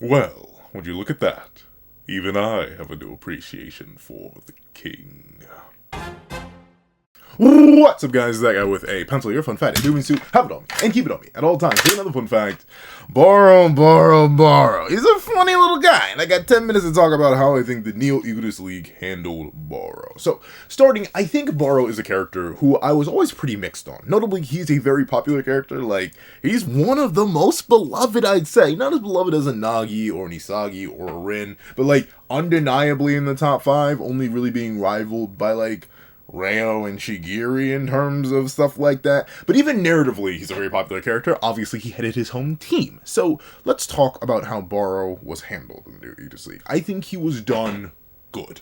Well, would you look at that? Even I have a new appreciation for the king. What's up, guys? It's that guy with a pencil here. Fun fact: I do mean to have it on me and keep it on me at all times. Here's another fun fact: Barou. He's a funny little guy, and I got 10 minutes to talk about how I think the Egoist League handled Barou. So, starting, I think Barou is a character who I was always pretty mixed on. Notably, he's a very popular character. Like, he's one of the most beloved, I'd say. Not as beloved as a Nagi or an Isagi or a Rin, but like undeniably in the top 5, only really being rivaled by like Reo and Shigiri in terms of stuff like that. But even narratively, he's a very popular character. Obviously, he headed his home team. So let's talk about how Barou was handled in the Egoist League. I think he was done good.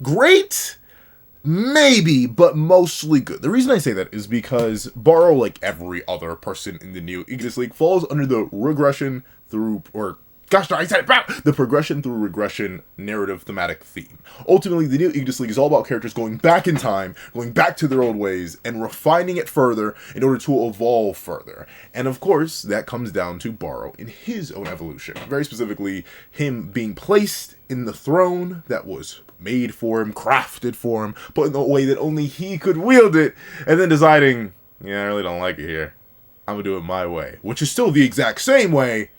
Great? Maybe, but mostly good. The reason I say that is because Barou, like every other person in the Neo Egoist League, falls under the regression through, or gosh darn, I said it, the progression through regression narrative thematic theme. Ultimately, the Neo Egoist League is all about characters going back in time, going back to their old ways, and refining it further in order to evolve further. And of course, that comes down to Barou in his own evolution. Very specifically, him being placed in the throne that was made for him, crafted for him, put in the way that only he could wield it, and then deciding, yeah, I really don't like it here. I'm gonna do it my way. Which is still the exact same way,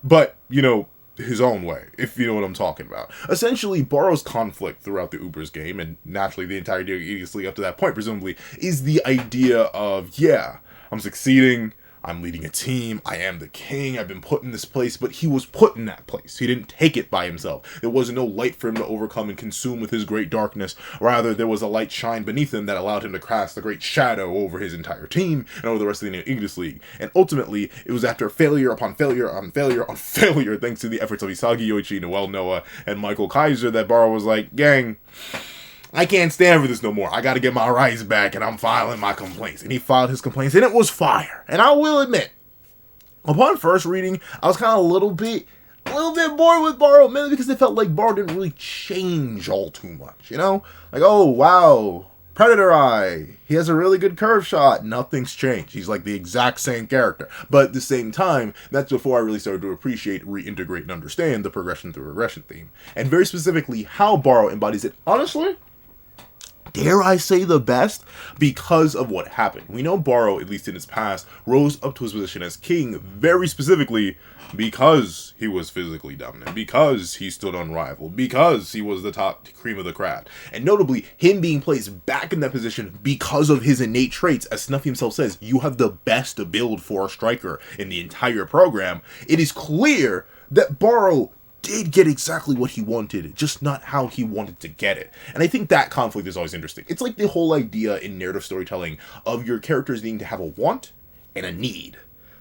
but, you know, his own way, if you know what I'm talking about. Essentially, Barou's conflict throughout the Uber's game, and naturally the entire Egoist League up to that point, presumably, is the idea of, yeah, I'm succeeding, I'm leading a team, I am the king, I've been put in this place, but he was put in that place. He didn't take it by himself. There was no light for him to overcome and consume with his great darkness. Rather, there was a light shine beneath him that allowed him to cast a great shadow over his entire team and over the rest of the Egoist League. And ultimately, it was after failure upon failure on failure on failure, thanks to the efforts of Isagi Yoichi, Noel Noah, and Michael Kaiser, that Barou was like, gang, I can't stand for this no more. I gotta get my rights back, and I'm filing my complaints. And he filed his complaints, and it was fire. And I will admit, upon first reading, I was kind of a little bit bored with Barou, mainly because it felt like Barou didn't really change all too much, you know? Like, oh, wow, Predator Eye, he has a really good curve shot. Nothing's changed. He's like the exact same character. But at the same time, that's before I really started to appreciate, reintegrate, and understand the progression through regression theme. And very specifically, how Barou embodies it. Honestly, dare I say the best, because of what happened. We know Barou, at least in his past, rose up to his position as king very specifically because he was physically dominant, because he stood unrivaled, because he was the top cream of the craft. And notably, him being placed back in that position because of his innate traits. As Snuffy himself says, you have the best build for a striker in the entire program. It is clear that Barou did get exactly what he wanted, just not how he wanted to get it. And I think that conflict is always interesting. It's like the whole idea in narrative storytelling of your characters needing to have a want and a need.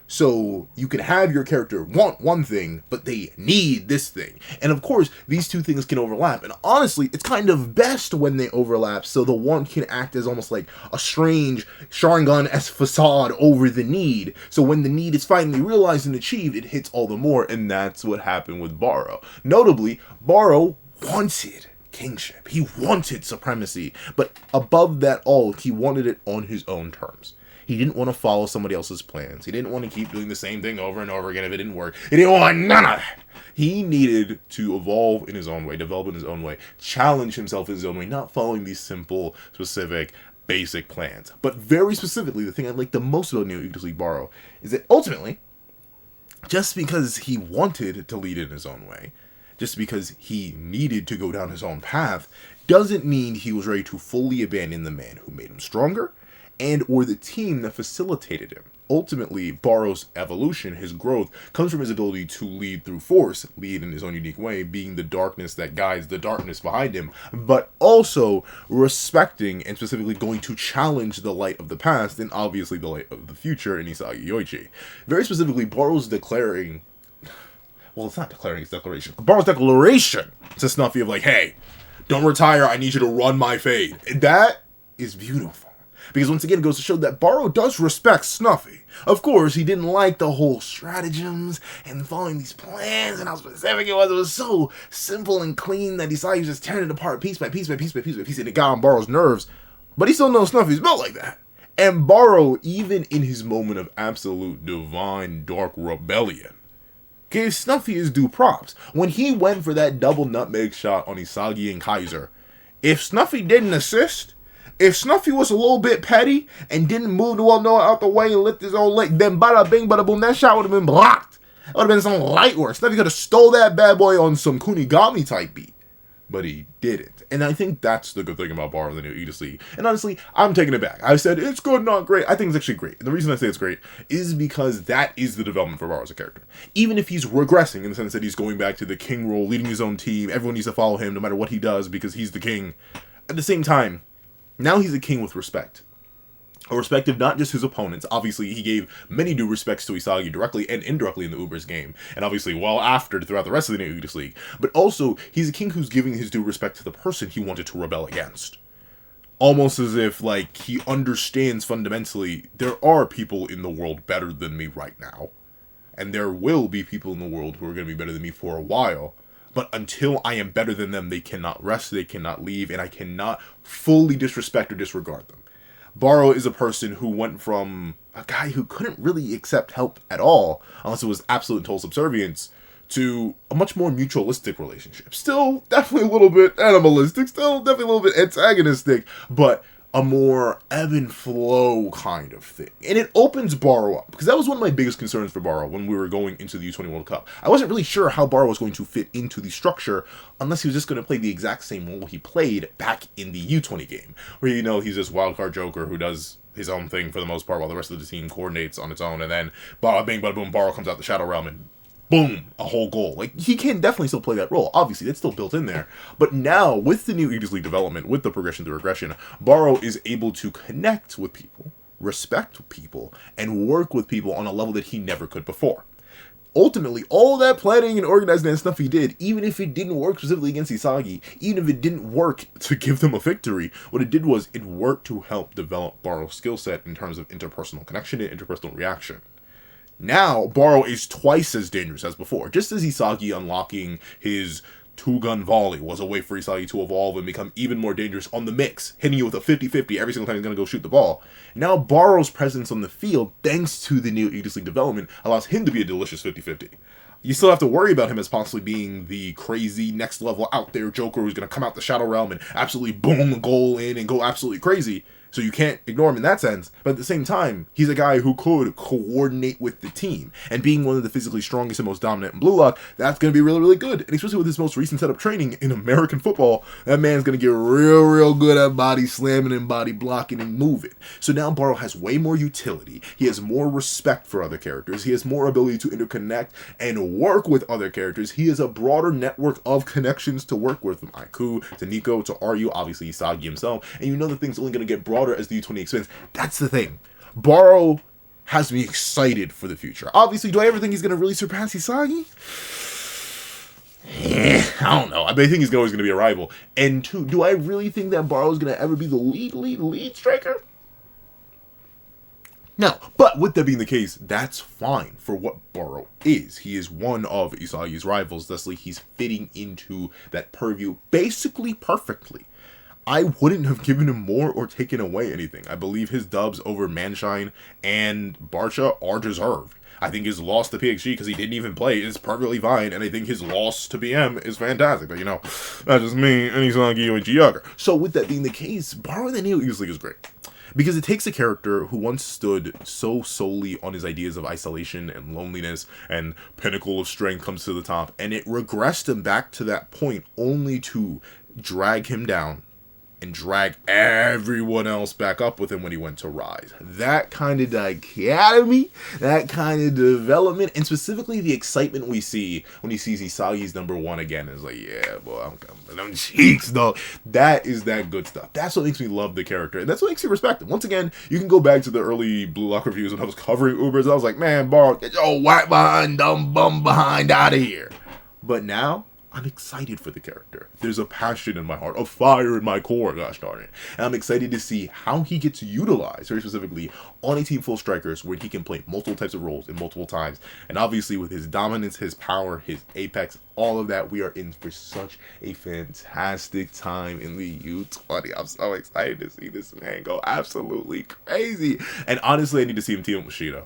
So you can have your character want one thing, but they need this thing. And of course, these two things can overlap. And honestly, it's kind of best when they overlap, so the want can act as almost like a strange Sharingan-esque facade over the need. So when the need is finally realized and achieved, it hits all the more, and that's what happened with Barou. Notably, Barou wanted kingship. He wanted supremacy. But above that all, he wanted it on his own terms. He didn't want to follow somebody else's plans. He didn't want to keep doing the same thing over and over again if it didn't work. He didn't want none of that. He needed to evolve in his own way, develop in his own way, challenge himself in his own way, not following these simple, specific, basic plans. But very specifically, the thing I like the most about Neo Egoist League Barou is that ultimately, just because he wanted to lead in his own way, just because he needed to go down his own path, doesn't mean he was ready to fully abandon the man who made him stronger, and or the team that facilitated him. Ultimately, Barou's evolution, his growth, comes from his ability to lead through force, lead in his own unique way, being the darkness that guides the darkness behind him, but also respecting and specifically going to challenge the light of the past and obviously the light of the future in Isagi Yoichi. Very specifically, Barou's declaring, well, it's not declaring his declaration, Barou's declaration to Snuffy of like, hey, don't retire, I need you to run my fade. That is beautiful. Because once again, it goes to show that Barou does respect Snuffy. Of course, he didn't like the whole stratagems and following these plans and how specific it was. It was so simple and clean that he saw he was just tearing it apart piece by piece by piece by piece by piece, and it got on Barou's nerves. But he still knows Snuffy's built like that. And Barou, even in his moment of absolute divine dark rebellion, gave Snuffy his due props. When he went for that double nutmeg shot on Isagi and Kaiser, if Snuffy didn't assist, if Snuffy was a little bit petty and didn't move the Noah out the way and lift his own leg, then bada bing, bada boom, that shot would have been blocked. It would have been some light work. Snuffy could have stole that bad boy on some Kunigami type beat. But he didn't. And I think that's the good thing about Barou in the new Egoist League. And honestly, I'm taking it back. I said it's good, not great. I think it's actually great. And the reason I say it's great is because that is the development for Barou as a character. Even if he's regressing in the sense that he's going back to the king role, leading his own team, everyone needs to follow him no matter what he does because he's the king. At the same time, now he's a king with respect. A respect of not just his opponents. Obviously, he gave many due respects to Isagi directly and indirectly in the Uber's game. And obviously, well after, throughout the rest of the new Egoist League. But also, he's a king who's giving his due respect to the person he wanted to rebel against. Almost as if, like, he understands fundamentally, there are people in the world better than me right now. And there will be people in the world who are going to be better than me for a while. But until I am better than them, they cannot rest, they cannot leave, and I cannot fully disrespect or disregard them. Barou is a person who went from a guy who couldn't really accept help at all, unless it was absolute and total subservience, to a much more mutualistic relationship. Still definitely a little bit animalistic, still definitely a little bit antagonistic, but a more ebb and flow kind of thing. And it opens Barou up, because that was one of my biggest concerns for Barou when we were going into the U20 World Cup. I wasn't really sure how Barou was going to fit into the structure, unless he was just going to play the exact same role he played back in the U20 game, where, you know, he's this wildcard joker who does his own thing for the most part, while the rest of the team coordinates on its own, and then bada bing, bada boom, Barou comes out the Shadow Realm and boom, a whole goal. Like, he can definitely still play that role. Obviously, that's still built in there. But now, with the new Egoist League development, with the progression through regression, Barou is able to connect with people, respect people, and work with people on a level that he never could before. Ultimately, all that planning and organizing and stuff he did, even if it didn't work specifically against Isagi, even if it didn't work to give them a victory, what it did was it worked to help develop Barou's skill set in terms of interpersonal connection and interpersonal reaction. Now, Barou is twice as dangerous as before. Just as Isagi unlocking his two-gun volley was a way for Isagi to evolve and become even more dangerous on the mix, hitting you with a 50-50 every single time he's going to go shoot the ball. Now, Barou's presence on the field, thanks to the new Egoist League development, allows him to be a delicious 50-50. You still have to worry about him as possibly being the crazy, next-level out-there Joker who's going to come out the Shadow Realm and absolutely boom a goal in and go absolutely crazy. So you can't ignore him in that sense. But at the same time, he's a guy who could coordinate with the team. And being one of the physically strongest and most dominant in Blue Lock, that's going to be really, really good. And especially with his most recent setup training in American football, that man's going to get real, real good at body slamming and body blocking and moving. So now Barou has way more utility. He has more respect for other characters. He has more ability to interconnect and work with other characters. He has a broader network of connections to work with, from Aiku to Nico to Ryu, obviously Isagi himself. And you know the thing's only going to get broader as the U20 expands. That's the thing. Barou has me excited for the future. Obviously, do I ever think he's going to really surpass Isagi? I don't know. I think he's always going to be a rival. And two, do I really think that Barou is going to ever be the lead striker? No. But with that being the case, that's fine for what Barou is. He is one of Isagi's rivals. Thusly, he's fitting into that purview basically perfectly. I wouldn't have given him more or taken away anything. I believe his dubs over Manshine and Barcha are deserved. I think his loss to PXG, because he didn't even play, is perfectly fine, and I think his loss to BM is fantastic. But, you know, that's just me, and he's on Gyo and Giager. So, with that being the case, Barou in the Neo Egoist League is great. Because it takes a character who once stood so solely on his ideas of isolation and loneliness and pinnacle of strength comes to the top, and it regressed him back to that point only to drag him down and drag everyone else back up with him when he went to Rise. That kind of dichotomy, that kind of development, and specifically the excitement we see when he sees Isagi's #1 again. It's like, yeah, boy, I'm coming. Them cheeks, though. That is that good stuff. That's what makes me love the character, and that's what makes me respect him. Once again, you can go back to the early Blue Lock reviews when I was covering Ubers. I was like, man, Barou, get your white behind, dumb bum behind out of here. But now, I'm excited for the character. There's a passion in my heart, a fire in my core, gosh darn it. And I'm excited to see how he gets utilized, very specifically, on a team full of strikers where he can play multiple types of roles in multiple times. And obviously with his dominance, his power, his apex, all of that, we are in for such a fantastic time in the U20. I'm so excited to see this man go absolutely crazy. And honestly, I need to see him team up with Shido.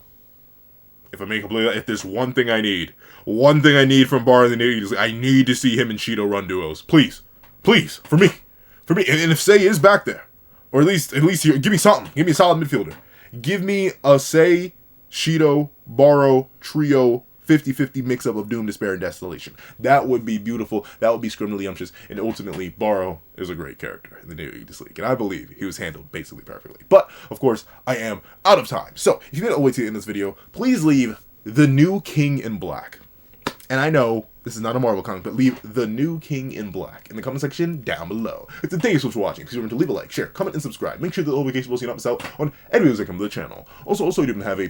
if I'm being completely, if there's one thing I need from Barou the Neo, I need to see him and Shido run duos. Please, for me. And if Sei is back there, or at least here, give me something. Give me a solid midfielder. Give me a Sei, Shido, Barou trio 50-50 mix-up of Doom, Despair, and Desolation. That would be beautiful. That would be scrimliumptious. And ultimately, Barou is a great character in the Neo Egoist League. And I believe he was handled basically perfectly. But, of course, I am out of time. So, if you made it all the way to the end of this video, please leave the new King in Black. And I know this is not a Marvel comic, but leave the new King in Black in the comment section down below. Thank you so much for watching. Please remember to leave a like, share, comment, and subscribe. Make sure the notification bell so you don't miss out on any videos that come to the channel. Also, you do have a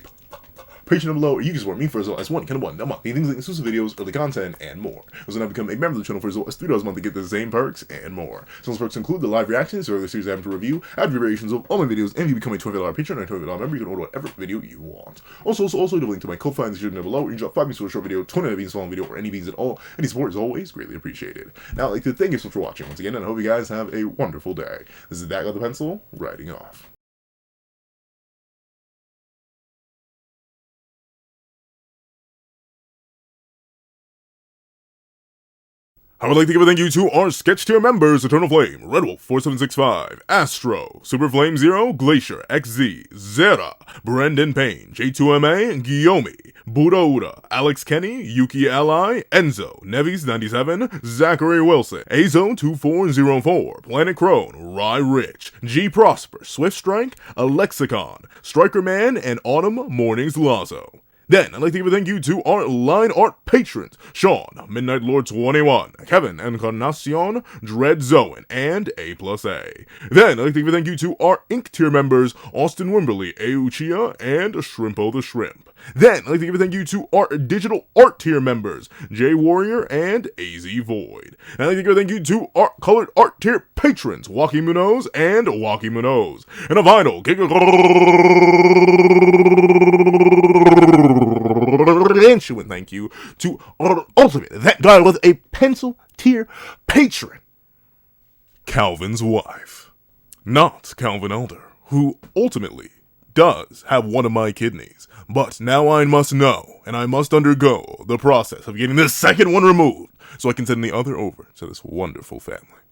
Patreon below, or you can support me for as little as $1 a month. Things like exclusive videos, early content, and more. Also, now become a member of the channel for as little as $3 a month to get the same perks and more. Some of those perks include the live reactions to other series I have to review, ad variations of all my videos, and if you become a $20 Patreon or a $20 member, you can order whatever video you want. Also, the link to my Ko-Fi in the description down below, where you can drop 5 beans for a short video, 20 beans for a long video, or any beans at all. Any support is always greatly appreciated. Now, I'd like to thank you so much for watching once again, and I hope you guys have a wonderful day. This is That Guy with the Pencil, writing off. I would like to give a thank you to our sketch tier members: Eternal Flame, Red Wolf 4765, Astro, Super Flame Zero, Glacier, XZ, Zera, Brendan Payne, J2MA, Guillaume, Buddha Uda, Alex Kenny, Yuki Ally, Enzo, Nevis97, Zachary Wilson, Azo2404, Planet Crone, Rye Rich, G Prosper, Swift Strike, Alexicon, Striker Man, and Autumn Mornings Lazo. Then, I'd like to give a thank you to our line art patrons: Sean, Midnight Lord 21, Kevin, Encarnacion, Dread Zoan, and A+A. Then, I'd like to give a thank you to our Ink tier members: Austin Wimberly, Euchia, and Shrimpo the Shrimp. Then, I'd like to give a thank you to our digital art tier members: J Warrior and AZ Void. And I'd like to give a thank you to our colored art tier patrons: Waki Munoz and Waki Munoz. And a vinyl thank you to our ultimate That Guy with a Pencil tier patron, Calvin's wife. Not Calvin Elder, who ultimately does have one of my kidneys, but now I must know, and I must undergo the process of getting this second one removed, so I can send the other over to this wonderful family.